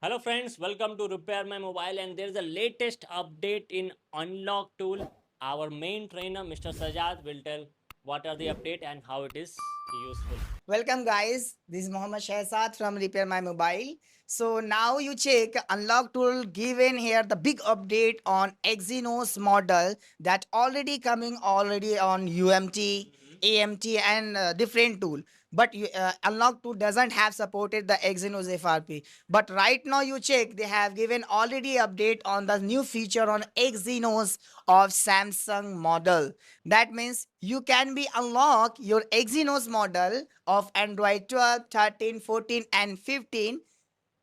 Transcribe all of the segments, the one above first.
Hello friends, welcome to Repair My Mobile, and there is a latest update in Unlock tool. Our main trainer Mr. Sajad will tell what are the update and how it is useful. Welcome guys, this is Mohammed Shahzad from Repair My Mobile. So now you check unlock tool given here the big update on Exynos model that already on UMT, AMT and different tool. But unlock tool doesn't have supported the Exynos FRP. But right now you check they have given already update on the new feature on Exynos of Samsung model. That means you can be unlock your Exynos model of Android 12, 13, 14 and 15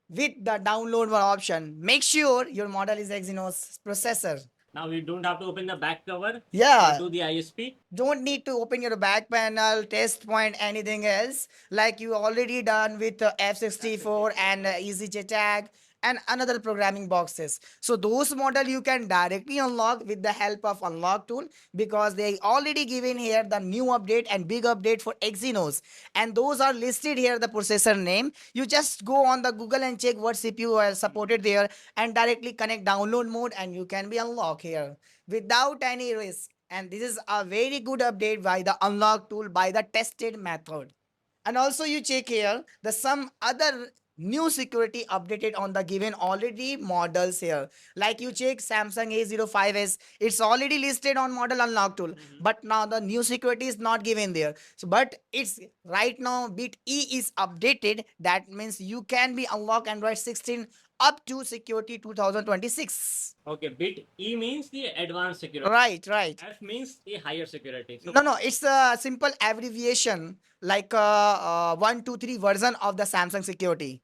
with the download one option. Make sure your model is Exynos processor. Now you don't have to open the back cover Yeah, to the ISP. don't need to open your back panel, test point, anything else. Like you already done with F64 and EasyJet tag and another programming boxes. So those model you can directly unlock with the help of unlock tool because they already given here the new update and big update for Exynos. And those are listed here the processor name. You just go on the Google and check what CPU are supported there and directly connect download mode and you can be unlocked here without any risk. And this is a very good update by the unlock tool by the tested method. And also you check here the some other new security updated on the given already models here. Like you check Samsung A05s, it's already listed on model unlock tool, but now the new security is not given there. So but it's right now bit E is updated. That means you can be unlock Android 16 up to security 2026. Okay, bit E means the advanced security. Right. F means the higher security. So No, it's a simple abbreviation like 123 version of the Samsung security.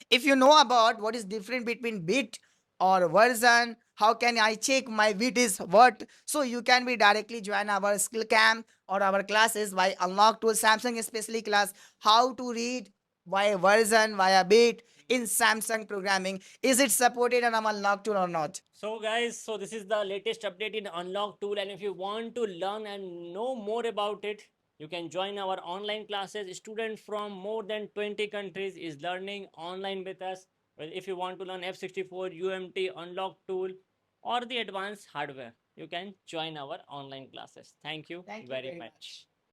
If you know about what is different between bit or version, how can I check my bit is what? So you can be directly join our skill camp or our classes by unlock tool Samsung especially class how to read via version via bit in Samsung programming. Is it supported on unlock tool or not? So guys, so this is the latest update in Unlock tool, and if you want to learn and know more about it, you can join our online classes. Student from more than 20 countries is learning online with us. Well, if you want to learn F64, UMT, Unlock tool, or the advanced hardware, you can join our online classes. Thank you Thank you very very much. much.